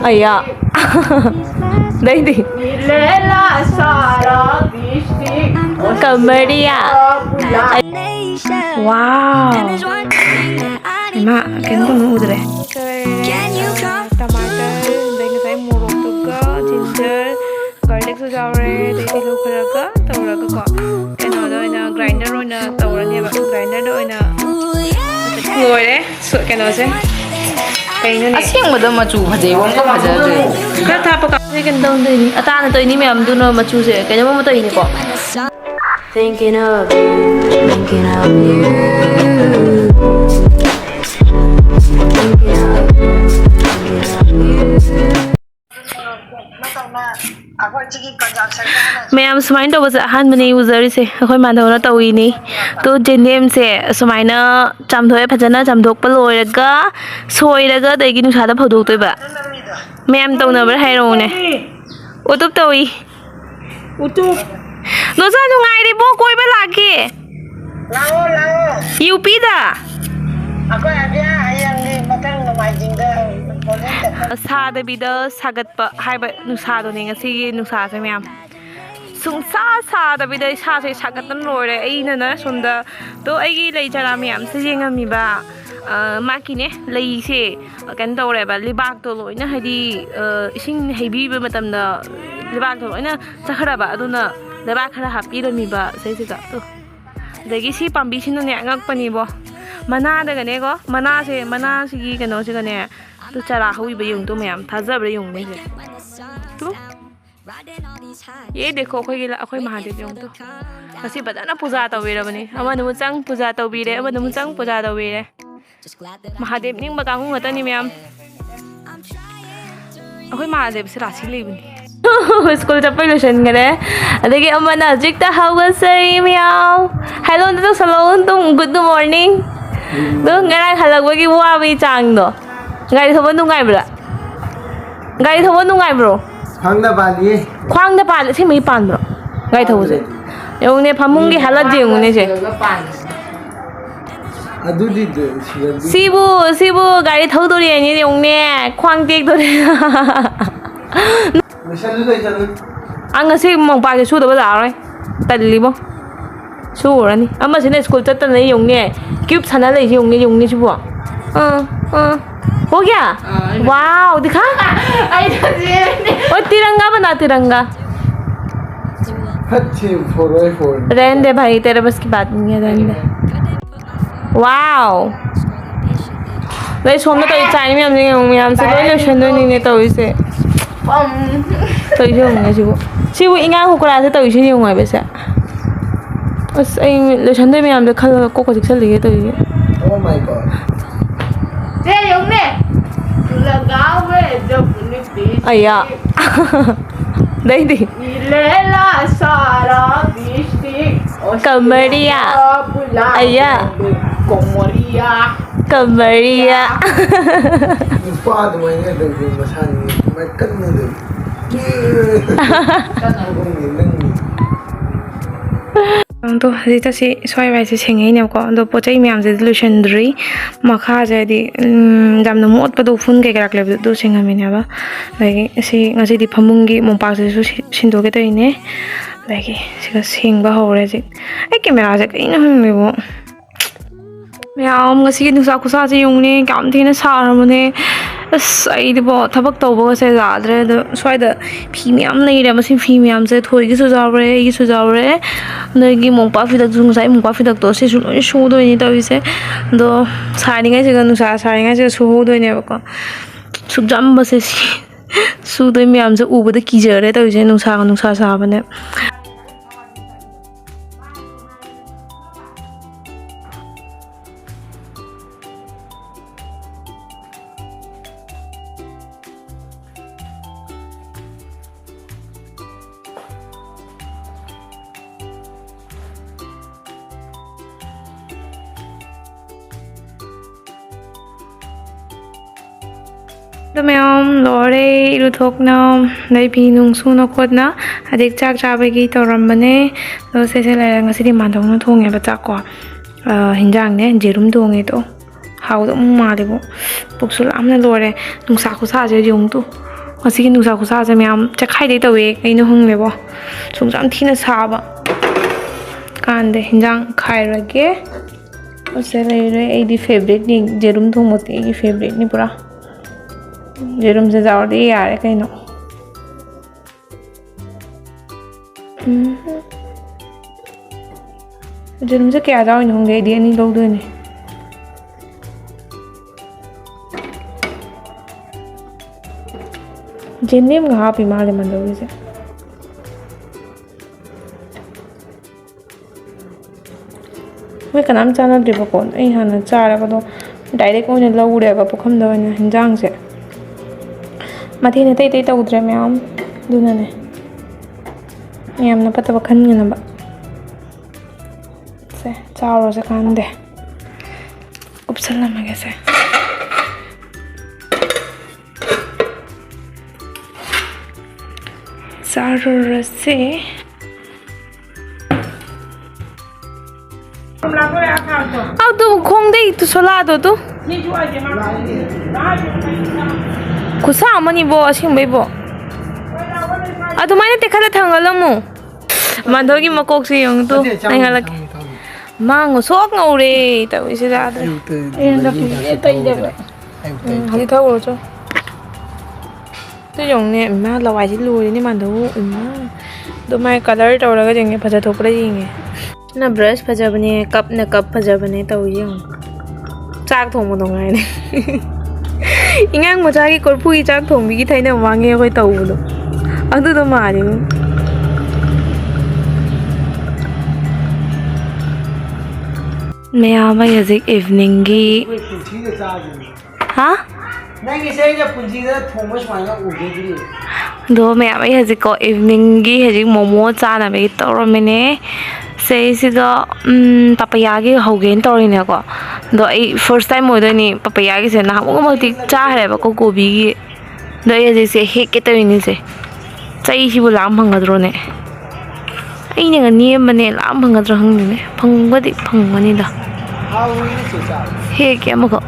Aya. Đây đi. Kamaria. Wow. Ma, cái con nó udah deh. Tomato, dan saya muruk juga, ginger, garlic sujaure, jadi lu keraga, tahu raga kok. Kena ada ina grinder ina tahu rani apa grinder do ina. Ngồi đấy, sụt cái nó xem. Cái nó này. Asing mo daw machu bhaje, wong ka bhaje. Kaya thapa ka kasi kan daw din. Ata na to ini ma'am do na machu se. Kaya mo to ini ko. Thinking of you, thinking of you. Ma'am, sumain to was a hand money user say, Akhoi Madonna Tawini. To Jenem say, Sumaina, Chamtho Patana, Chamdok Paloraga, Soiraga, they give had a Podoba. Ma'am, don't never hear on it. Utup Towi. Utup. No, I don't book over like you pida. Sada bida sagat haiba nusado ning asi nusa se myam sung sa da bida sa se sagat tan lore ai na sonda to ai gi lei chara myam se jengami ba makine lei se kan tore ba libak to loina hadi ising hebi ba matam da libak to loina sakhara ba aduna libak khara hapi ro mi ba se se ga to dagi si pambi sin ne ngak pani bo mana da gane go mana si gi kano se gane to chara hui ba yung to myam thajab re yung me to ye dekho khoi gi la akhoi mahadev yung to kasi badana puja ta wera bani amanu chang puja ta bi re amanu chang puja ta wi re mahadev ning ba ka hu ngata ni myam akhoi mahadev se rasi le bani school chappai lotion gare adagi amana jikta hawa sai meow hello to salon tum good morning do ngarang halagwagi wa wi chang do Gai thâu vẫn ngai bro. Gai thâu vẫn ngai bro. Khoang da pan thì mấy pan bro. Gai thâu gì? Yung ne pamungi halat gì yung ne gì? Sibu gai thâu tôi đi như yung ne khoang tiếc tôi đi. Anh ngasi mong pa cái su đâu bao rồi? Tận li bo. Su rồi ni. Amma sini school chắc tận lấy yung ne. Cube sana lấy yung ne chú bo. हो गया wow दिखा और तिरंगा बना तिरंगा रहने दे भाई तेरे बस की बात नहीं है रहने दे वाओ भाई सोमने तो चाइनी में हमसे कोई लोशन नहीं तो इसे तो इसे होंगे सिबो इंगांग हुकरा से तो इसे नहीं होंगे वैसे बस लोशन तो मैं हमसे खल को दिखा लगे तो ये oh my god Aya. Đây đi. Kamaria. Aya. Kamaria. तो हजी तसी सोई वाइसे छेंगे ने को दो पोचै म्याम जे सॉल्यूशन द्री मखा जे दि जाम न मोट पदो फुन के राख ले दो छेंगा मिने बा लाइक सी ngasi दि फमुंगी मोपा से सिंदो के तइने लाइक सिगा सेंगबा होरे जे ए कैमरा जे कइन हंगलेबो म्याम ngasi नुसा खुसा जे युंगने काम थेना सारमने अइदिबो थबक तौबो से जाद्रे द स्वाइदा फी म्याम लेरे मसिन फी म्याम से थोइ गी सुजावरे इ सुजावरे नगी मोपा फिदक जुंग साइ मोपा फिदक तो से सुनो शोदो नि तविसे दो सारिङै से नुसा सारिङै से सुहोदो ने बको सुजाम बसे सुदो म्याम से उबद किजरे तविसे नुसा साबने मैम लोरे रुथोकना नहीं भी नुंगसुना खोदना अधिक चाक चाबगी तौरमने से लेरंग से मादौना थोंगे बच्चा को हिंजांग ने जेरुम थोंगे तो 하우도 마리고 복술 암나 노래 농사 고사제 용도 어시기 농사 고사제 면 착하이데 더웨 이노 흥레보 송장 티나 사바 간데 현장 카이라게 어세레레 에디 페브릿 니 제룸 통모티 이 페브릿 니 पुरा 제룸 से जाओ यार कहीं जेरुम से क्या जाओ होंगे दिया नहीं लोग दोने जेने में कहाँ पी माले मंदोगे से मैं कनाम चाना ड्रिप कौन ऐ हाँ ना चारा का तो डायरेक्ट उन्हें लोग उड़े का पुखम दो ना हिंजांग से मती ने ते तो उधर में आम दूना ने मैं हमने पता बखन गया ना बा से चारों से कांदे उपसला में कैसे चारों से अब तो खोंग दे तो सोला दो तो खुशा मनी बो असिंग बे बो अदुमाइने तेखा थांगलमु माधोगी मकोक से yung तो ai ngalak mang sok ngore tau isi da adre en da pi tai de ba hali thau ro cho to yung ne ma lawai ji lu ni man do ma do mai color tau ra ga jeng phaja thok ra ying na brush phaja bane cup na cup phaja bane tau yung chak thong mo dong ai ne ingang mo cha gi korpu gi chak thong bi gi thaina wange koi tau do adu do ma ri मैं आवा यजिक evening की हाँ नहीं किसी के पुंजी का Thomas मांगा उड़े भी दो मैं आवा यजिक को इवनिंग की यजिक मोमो चाना में तो मैंने से इसीगा पपाया की हो गए तो इन्हें को दो फर्स्ट टाइम हो नहीं पपाया की से ना वो मल्टी चाह रहे बको गोभी की दो यजिक से हेक के तो इन्हीं से चाहिए ही वो लाम भंगा ने इन्हें का नियम बने लाम भंगा ने भंगवती भंगवनी दा हे क्या मको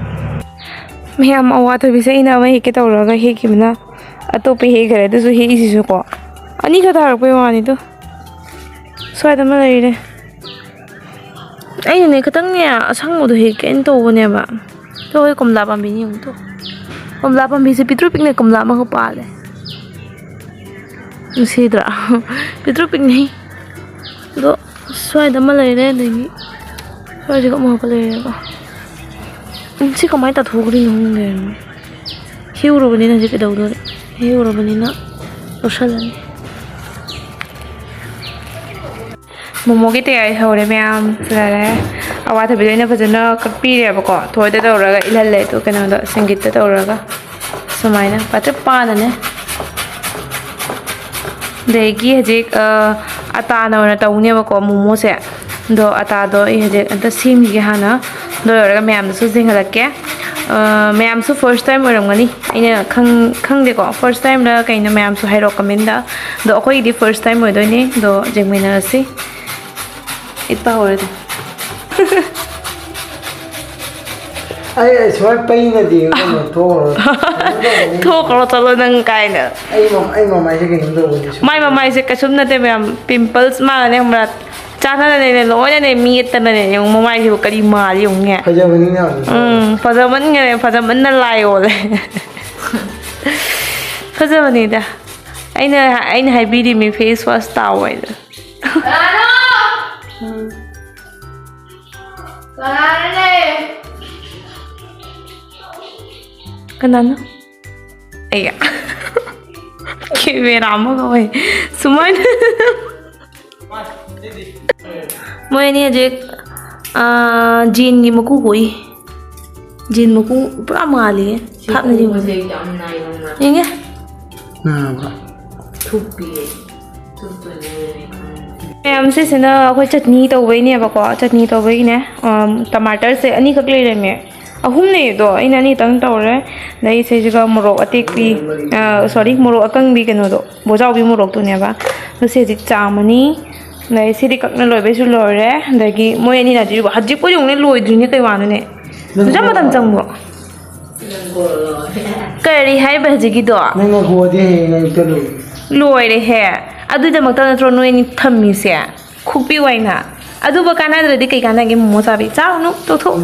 मैं हम आवाज़ भी से इन्हें वही के तो लगा हे कि मना अतोपे हे करे तो हे इसी से को अनी का थार पे वानी तो स्वाद में लगी रे आई ने कतंग ने असंग मुझे हे के इन तो वो ने बा तो वो कमला पंबी नहीं हूँ तो कमला पंबी से पितृ पिक ने कमला में को पाले उसी तरह पितृ पिक नहीं तो स्वाद में लगी रे नहीं स्वाद को मुँह पर लगी रे इनसे कमाई तो थोड़ी नहीं है हीरो बनी ना जिके दाउदो हीरो बनी ना उछलने मोमो की तैयारी हो रही मैम चले आवाज़ भी देने भजना कपी रे बको थोड़े तो रगा इलाज ले तो क्या ना संगीत तो रगा समय ना पता पान ने देखिए हज़े आता ना उन्हें तो उन्हें बको मोमो से दो आता दो ये हज़े अंतर सीम ही है ना दो रगा मैम तो सिंह लगे मैम सो फर्स्ट टाइम ओरमगनी इने खंग देखो फर्स्ट टाइम ला कहीं मैम सो हाई रेकमेंड दो अखोई दी फर्स्ट टाइम होदोनी दो जेमिना से इतना हो रहे आई स्वाद पई ना दी तो करो चलो नंग काय ना आई मम्मा से कहीं दो माई मम्मा से कसुम ना ते मैम पिंपल्स मार ने हमरा चाना ने लोने ने मीट तना ने yung mama si kari mali yung nga फजबनी ना फजबन nga फजबन na layo le फजबनी da aina haibidi mi face wash tawa ida kanana iya kibera mo gawai suman मैं नहीं अजय जीन की मकू कोई जीन मकू पूरा माली है खाप नहीं मुझे ये क्या ना मैं हमसे से ना कोई चटनी तो वही नहीं है बको चटनी तो वही ने टमाटर से अनी कक ले रहे मैं अहुम नहीं दो इन्हें नहीं तंग तो रहे नहीं से जगह मोरोक अतेक भी सॉरी मोरोक अकंग भी कनो दो बोझाओ भी मोरोक तो नहीं बा तो से चामनी नहीं सिरी ककना लोई बेसु लोरे दगी मोय नि नाजी हजि पो जोंने लोई द्रिने कई वानो ने Sudah matang canggu. Kari hai bahji gitu. Nengah gua dia yang itu loh. Loi deh he. Aduh jam waktu nanti rono ini thami sih. Kupi waina. Aduh bukan ada di kayak kana game mau sabi. Cau nu tuh tuh.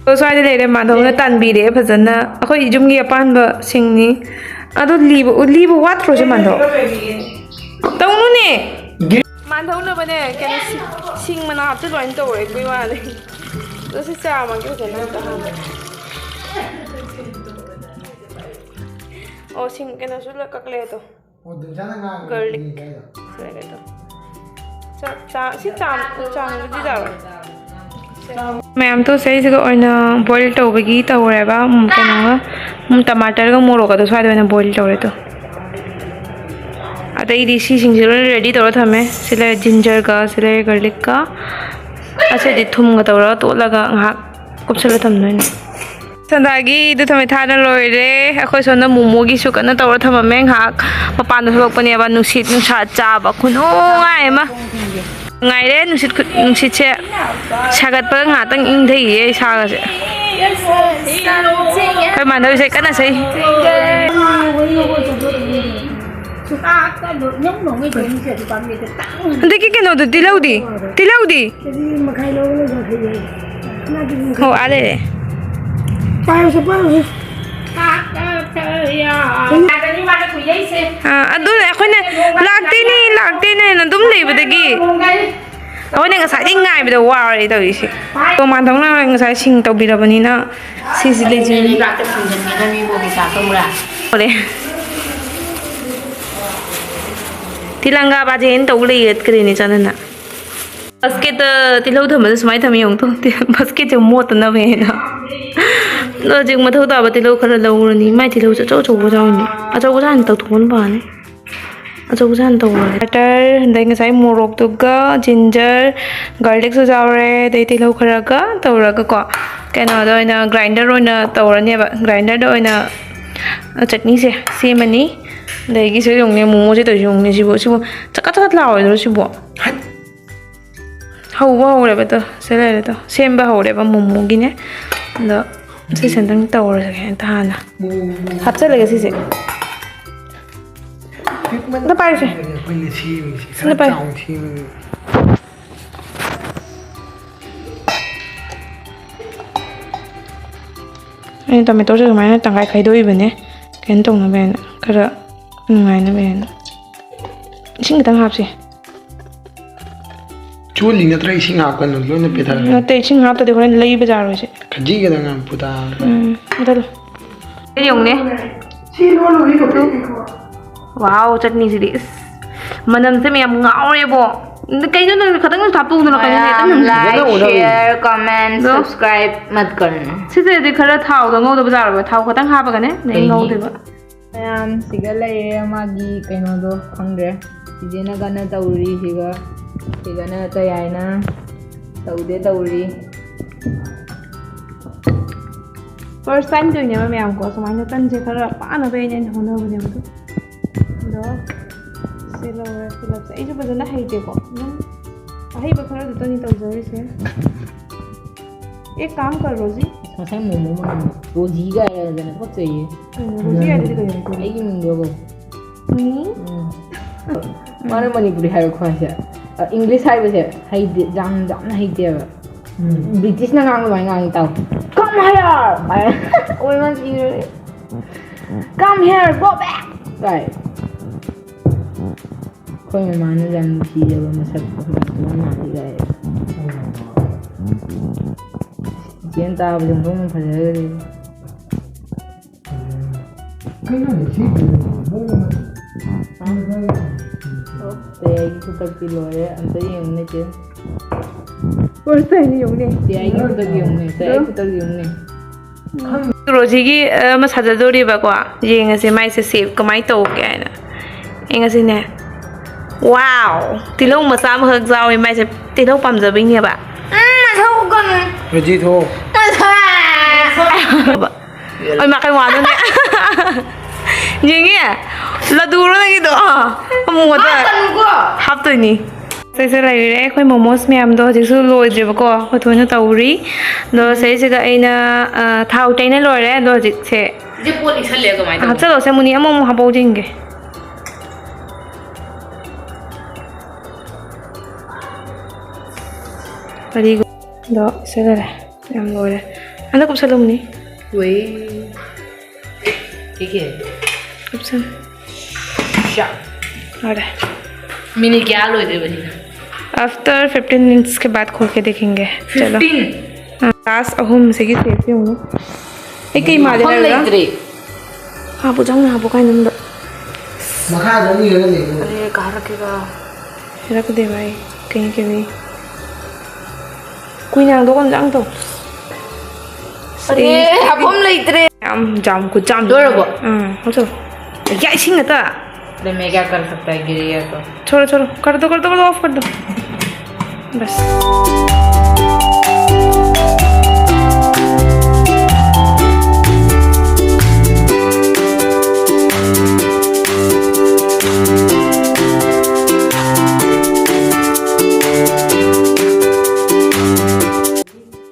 So ada lele mana dong tan bi deh pasana. Aku ijum dia pan ba sing ni. Aduh libu wat terus mana? Tahu nu nih. Mana tahu nu pada kan sing mana hati tuh yang tahu ekoi mana. Terus siapa mangkir sana tahan. Oh sing kena sudah kakle tuh. Udah jangan nggak. Garlic. Sudah itu. Si cam di dalam. Ma'am तो सही से ओइना boil तौबगी तौरेबा केनोगा टमाटर का मोरोग तो स्वाद ओइना boil तौरे तो अतई दिसी सिंगजिरो ready तौर थमे सिले जिंजर का सिले गार्लिक का असे दि थुम का तौरा तो लगा ngak कुपसल थमनोइन संदागी दु थमे थाना लोइरे अखोय सोना मोमोगी सुकना तौर थममे ngak मपान थोकपने बा नुसित नुसा चाबा खुनो Aima ngaire nusit se sagat pa ngatang ingdai ye saga se kai mandau se kana sei ndeki keno do tilaudi ho ale अदु अखोने लागते ने नदुम लेबदगी अखोने ngasai ding ngai bida wari tawisi to mandong na ngasai sing tawbirabani na sisi leji Praktek punjani mi bo bisa tomra. ole tilanga bajen tawle yet krini chanana basket tilau thama smai thami yong to basket je mot na ve na no jing ma thau ta ba tilau khara lawrani mai tilau cha chau chau ba jawni a chau ba jan tau thon ba ne a chau jan tau butter dai ngai morok to ga ginger garlic so jawre dai tilau khara ga tawra ga ko kaina do ina grinder oina tawrani ba grinder do oina chutney se semani dai gi se yong ne momo je to yong ne sibo chaka chaka law do sibo hau hau le ba to se le to sem ba hau le ba momo gi ne da si sendang tawra sa kaya tahana hapsa lagi si na pa siya na pa ay tomato sa kumaya na tangkay kay doy ba ne kentong na ba yan kara ngay na ba yan sing kitang hap siya चूली न तरह इसी आप करने लो न पिता na te sing hap to de ko na lay bazaar ho siya खजी के दंगा पुता dalo yung ne wow chutney si dis manam se me am ngaure bo kai no khatang thap tu no kai ne tan Like, share, comment, subscribe mat karna. si se de khara thau da ngau da bazaar ba thau khatang ha ba ga ne nei ngau de ba Ma'am, siga lay magi kaino do khangre. Sijena gana tauri siga na tayay na taude tauri. first time doing ne me am ko so mai tan je khara pa na be ne hono ba ne ba do se lo se ai ba na hai de ko ai ba khara to ni to jare se एक काम कर रोजी Masay momo mo roji ga ya jana ko chahiye. रोजी आ दे को Ai gi ming go. ni Mane Manipuri hai ko ha. English hai ba se hai de jam na hai de. British na ngang ba ngang tau. Come here. Oi man si come here, go back. Right. Koi man jam si ja ba masak ko na di ga. Jian ta ba jong dong pha je. कहीं नहीं सी Te ai ku tak ti lo re an ta yeng ne che. first time yung ne Te ai ku tak yeng ne, te ai ku tak yeng ne. रोजी की मसाजदोरी बको Young से माइ से save कमाई तो क्या है ना येंग से ने वाओ तिलो मसा म हक जाव माइ से तिलो पम जबिंग ने बा मसा गन रजी थो ओइ मा kai wan ne yeng ye la du ro na ki do mo da hap to ni Sese laire akhoi momos myam do jisu loidreba ko hothona tawri do sei ga aina thau taina loire do jik se je poli challe ga mai ha chalo se muni amom habau jinge pari do se ga yam loire ana kup salum ni we ke kup san sha और mini क्या लो इधर बनी after 15 minutes के बाद खोल के देखेंगे चलो 15 क्लास अहम से की सेफी हूँ एक ही मारे हम लगा नहीं हाँ बुझाऊँ ना बुकाई नंबर मखा नहीं है ले अरे कहाँ रखेगा रख दे भाई कहीं के भी कोई ना दो कौन जाऊँ तो अरे अब हम नहीं इतरे जाम कुछ जाम दो रखो हो चलो क्या इसी ने था अरे मैं क्या कर सकता है गिर गया तो छोड़ो छोड़ो कर दो ऑफ कर दो बस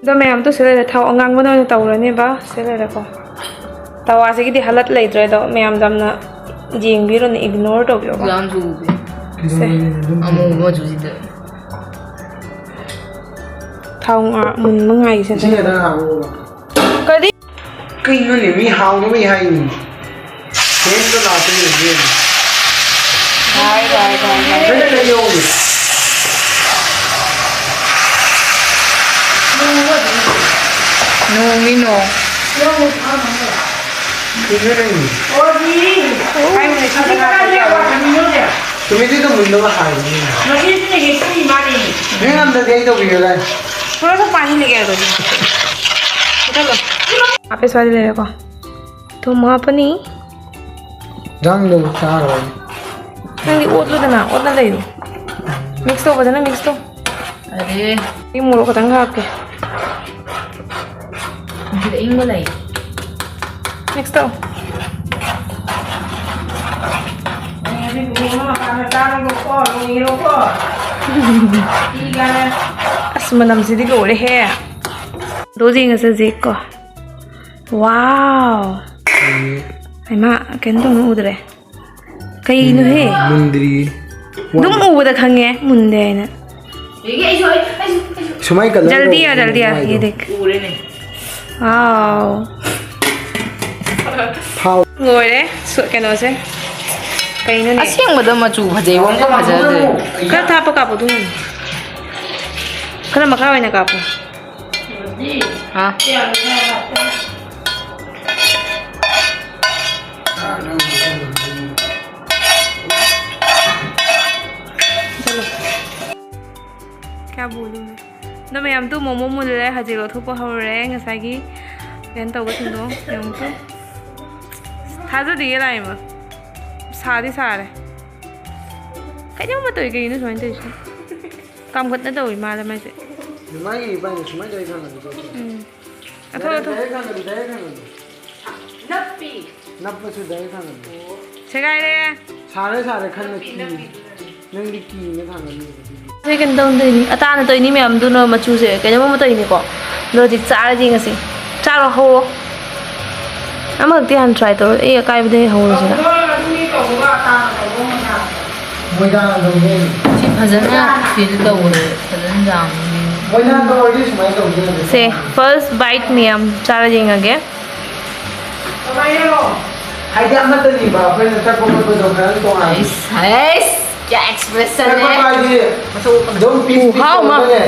तो मैं तो से था अंगांग बना तौरने बा से को तवा से की हालत लेद्रे तो मैं दमना जिंग भी रोने इग्नोर तो बियो जान सुबह अमो वो जुजी थाउ मुन मंगाई से इसी ना हाउ कदी कहीं नहीं मी हाउ नहीं है सेम तो ना तो नहीं है हाय मैंने नहीं होगी नो मी नो इधर नहीं हाय मुझे खाना तुम्हें तो मुंडो का हाई नहीं मैं अंदर गई तो भी होगा थोड़ा सा पानी लेके आ दो चलो आप इस वाले ले रखो तो वहाँ पर नहीं रंग दो चार हो नहीं ओट लो देना ओट ना ले दो मिक्स तो बजाना मिक्स तो अरे ये मोरो का तंगा आपके मुझे इंग लाई मिक्स तो asmanam sidi lore he doji ngase jeko wow ai ma ken dum udre kai no he मुंदरी dum uda khange munde na सुमाई कलर जल्दी आ ये देख पूरे नहीं wow थाव lore so keno se kai no ne असेंबदा मचू फजे वंग फजदे kar thapa ka bu dum kar maka waina ka pu हां क्या बोलूँ मैं तो मैं हम तो मोमो मुझे हजीरो थोप हो रहे हैं ऐसा कि क्या तो बस दो हम तो थाज़ा दिए लाए मैं सारी सारे क्या मत तो एक ही नहीं सोचते इसमें काम करते तो वही मालूम है से सुमाई बाय सुमाई जाएगा ना अथवा तो जाएगा नप्पी नब्ब से जाएगा ना सेगाई रे सारे सारे खन्ने की नंगी की में था ना सेकंड डाउन तो नहीं अतान तो नहीं मैं हम दोनों मचू से क्या मत तो नहीं को लोजिक चार जिंग से चार हो हम हक्ति हम ट्राई तो ये काय बदे हो रहा है मोइदा दोगे सी फजना फील तौरे फजन जाम मोइदा दोगे सुमाई दोगे से फर्स्ट बाइट में हम चार जिंग आगे हाइडा मत नहीं बा फिर तक को दोगे तो नाइस नाइस क्या एक्सप्रेशन है दो पीस हाउ मा दे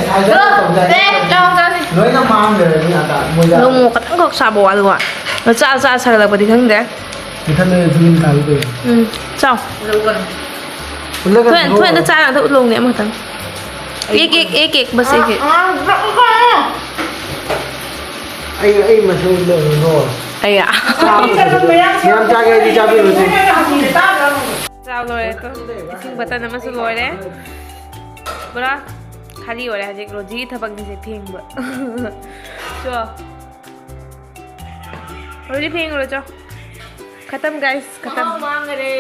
जाओ जाने लोई ना मांग ले नहीं आता मोइदा लो मो का तंग साबो वालो वा नो चा चा सा ला बदी खंग दे इधर में फिल्म काल पे चाओ लोगन थोड़ा तो चार तो लोग ने मत एक बस एक आई मशहूर ले रो अया हम जाके दी चाबी होती चाव लो रे तो इसिंग बता नमस लो रे बड़ा खाली हो रहा है एक रोजी थपक से फेंग ब चो रोजी फेंग रो चो खत्म गाइस खत्म मांग रे